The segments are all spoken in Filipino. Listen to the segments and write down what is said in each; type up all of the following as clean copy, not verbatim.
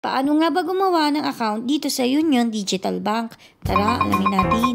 Paano nga ba gumawa ng account dito sa Union Digital Bank? Tara, alamin natin.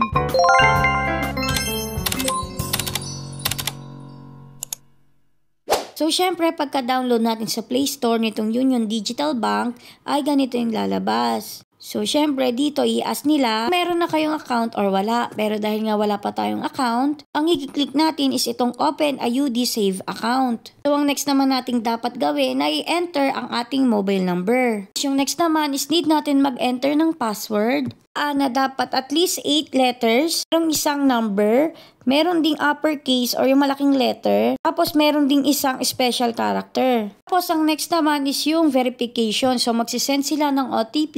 So, syempre, pagka-download natin sa Play Store nitong Union Digital Bank, ay ganito yung lalabas. So, syempre, dito i-ask nila, meron na kayong account or wala. Pero dahil nga wala pa tayong account, ang i-click natin is itong Open a UD Save Account. So, ang next naman nating dapat gawin na i-enter ang ating mobile number. Yung next naman is need natin mag-enter ng password. Na dapat at least 8 letters, merong isang number, meron ding uppercase or yung malaking letter, tapos meron ding isang special character. Tapos ang next naman is yung verification. So magsisend sila ng OTP,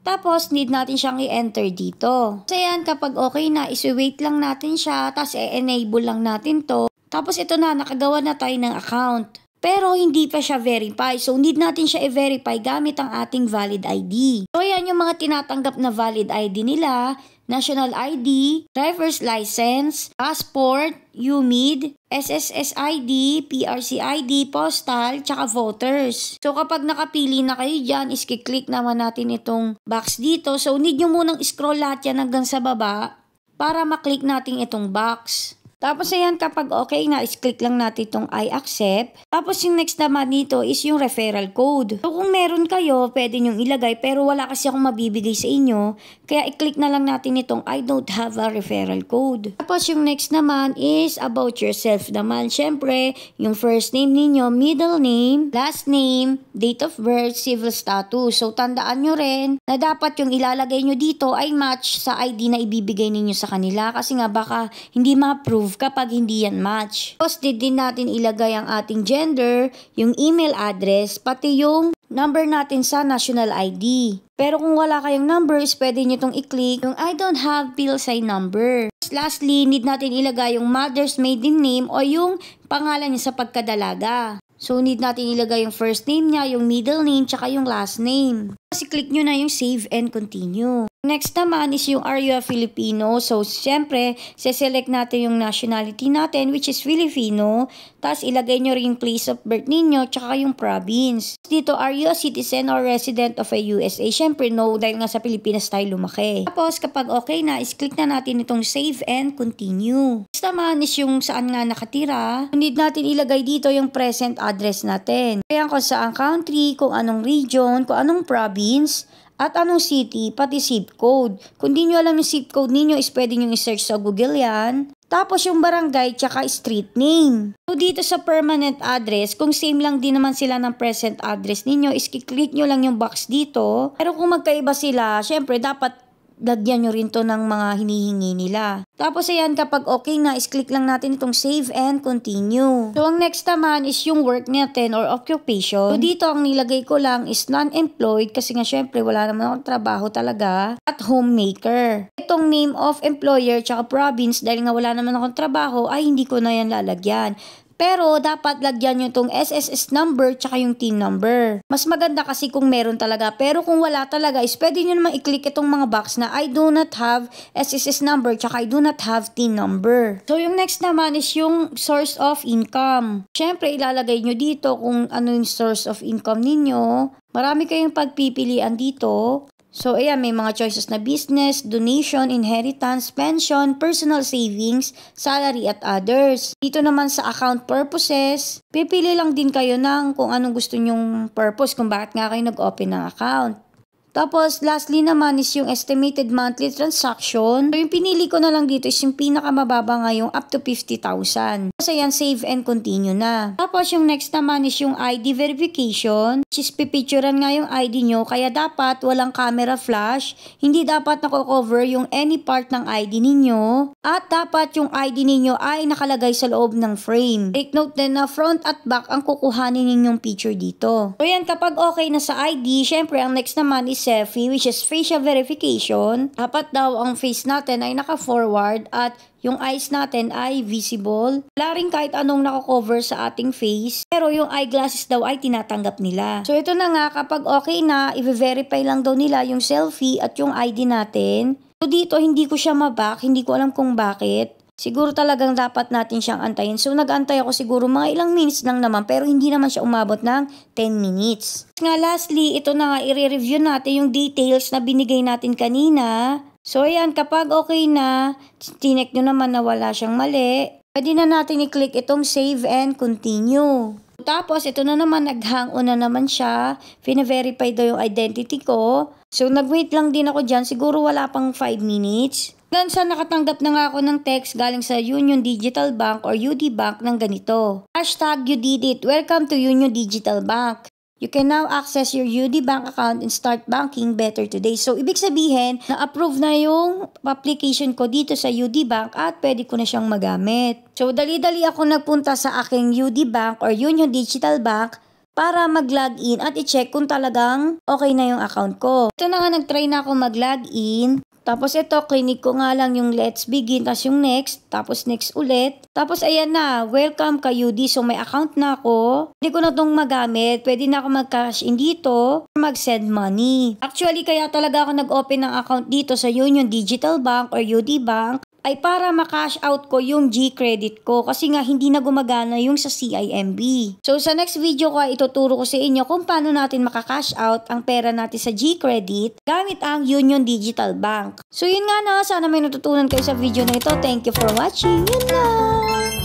tapos need natin siyang i-enter dito. So yan, kapag okay na, isi-wait lang natin siya, tapos i-enable lang natin to. Tapos ito na, nakagawa na tayo ng account. Pero hindi pa siya verify. So, need natin siya i-verify gamit ang ating valid ID. So, yan yung mga tinatanggap na valid ID nila. National ID, driver's license, passport, UMID, SSS ID, PRC ID, postal, tsaka voters. So, kapag nakapili na kayo dyan, is-click naman natin itong box dito. So, need nyo munang scroll lahat yan hanggang sa baba para maklik natin itong box. Tapos ayan, kapag okay na, is-click lang natin itong I accept. Tapos yung next naman dito is yung referral code. So kung meron kayo, pwede nyong ilagay pero wala kasi akong mabibigay sa inyo. Kaya i-click na lang natin itong I don't have a referral code. Tapos yung next naman is about yourself naman. Siyempre, yung first name ninyo, middle name, last name, date of birth, civil status. So tandaan nyo rin na dapat yung ilalagay nyo dito ay match sa ID na ibibigay ninyo sa kanila. Kasi nga baka hindi ma-approve kapag hindi yan match. Tapos din natin ilagay ang ating gender, yung email address, pati yung number natin sa national ID. Pero kung wala kayong numbers, pwede nyo itong i-click yung I don't have PhilSci number. Lastly, need natin ilagay yung mother's maiden name o yung pangalan niya sa pagkadalaga. So, need natin ilagay yung first name niya, yung middle name, tsaka yung last name. Kasi click nyo na yung save and continue. Next naman is yung are you a Filipino? So, siyempre, select natin yung nationality natin, which is Filipino. Tapos, ilagay nyo rin yung place of birth ninyo, tsaka yung province. Dito, are you a citizen or resident of a USA? Siyempre, no, dahil nga sa Pilipinas tayo lumaki. Tapos, kapag okay na, is click na natin itong save and continue. Next naman is yung saan nga nakatira. Need natin ilagay dito yung present address natin. Kaya kung saan country, kung anong region, kung anong province, at anong city, pati zip code. Kung di nyo alam yung zip code ninyo, is pwede nyo i-search sa Google yan. Tapos yung barangay, tsaka street name. So dito sa permanent address, kung same lang din naman sila ng present address ninyo, is click nyo lang yung box dito. Pero kung magkaiba sila, syempre dapat lagyan nyo rin to ng mga hinihingi nila. Tapos ayan, kapag okay na, is-click lang natin itong save and continue. So ang next naman is yung work natin or occupation. So dito ang nilagay ko lang is non-employed kasi nga syempre wala naman akong trabaho talaga. At homemaker. Itong name of employer tsaka province dahil nga wala naman akong trabaho ay hindi ko na yan lalagyan. Pero dapat lagyan nyo itong SSS number tsaka yung TIN number. Mas maganda kasi kung meron talaga. Pero kung wala talaga is pwede nyo naman i-click itong mga box na I do not have SSS number tsaka I do not have TIN number. So yung next naman is yung source of income. Siyempre ilalagay nyo dito kung ano yung source of income ninyo. Marami kayong pagpipilian dito. So, ayan, may mga choices na business, donation, inheritance, pension, personal savings, salary, at others. Dito naman sa account purposes, pipili lang din kayo ng kung anong gusto nyong purpose, kung bakit nga kayo nag-open ng account. Tapos, lastly naman is yung estimated monthly transaction. So, yung pinili ko na lang dito is yung pinakamababa nga yung up to 50,000. So, yan, save and continue na. Tapos, yung next naman is yung ID verification. Which is pipicturean nga yung ID nyo. Kaya dapat walang camera flash. Hindi dapat nako-cover yung any part ng ID ninyo. At dapat yung ID ninyo ay nakalagay sa loob ng frame. Take note din na front at back ang kukuhanin ninyong picture dito. So, yan, kapag okay na sa ID, syempre, ang next naman is selfie, which is facial verification. Dapat daw ang face natin ay naka-forward at yung eyes natin ay visible. Wala rin kahit anong naka-cover sa ating face. Pero yung eyeglasses daw ay tinatanggap nila. So ito na nga, kapag okay na, i-verify lang daw nila yung selfie at yung ID natin. So dito hindi ko siya maback, hindi ko alam kung bakit. siguro talagang dapat natin siyang antayin. So nag-antay ako siguro mga ilang minutes lang naman pero hindi naman siya umabot ng 10 minutes. Nga lastly, ito na nga i-review natin yung details na binigay natin kanina. So ayan, kapag okay na, tinek nyo naman na wala siyang mali, pwede na natin i-click itong save and continue. Tapos ito na naman, nag-hang on na naman siya, pina-verify daw yung identity ko. So nag-wait lang din ako dyan, siguro wala pang 5 minutes. Hanggang sa nakatanggap na nga ako ng text galing sa Union Digital Bank or UD Bank ng ganito. Hashtag you did it, welcome to Union Digital Bank. You can now access your UD Bank account and start banking better today. So, ibig sabihin, na-approve na yung application ko dito sa UD Bank at pwede ko na siyang magamit. So, dali-dali ako nagpunta sa aking UD Bank or Union Digital Bank para mag-login at i-check kung talagang okay na yung account ko. Ito na nga, nag-try na ako mag-login. Tapos ito, clinic ko nga lang yung let's begin, tapos yung next, tapos next ulit. Tapos ayan na, welcome ka UD. So may account na ako. Pwede ko na itong magamit. Pwede na ako mag-cash in dito, mag-send money. Actually, kaya talaga ako nag-open ng account dito sa Union Digital Bank or UD Bank ay para ma-cash out ko yung G-credit ko kasi nga hindi na gumagana yung sa CIMB. So sa next video ko ay ituturo ko sa inyo kung paano natin maka-cash out ang pera natin sa G-credit gamit ang Union Digital Bank. So yun nga na, sana may natutunan kayo sa video na ito. Thank you for watching. Yun lang!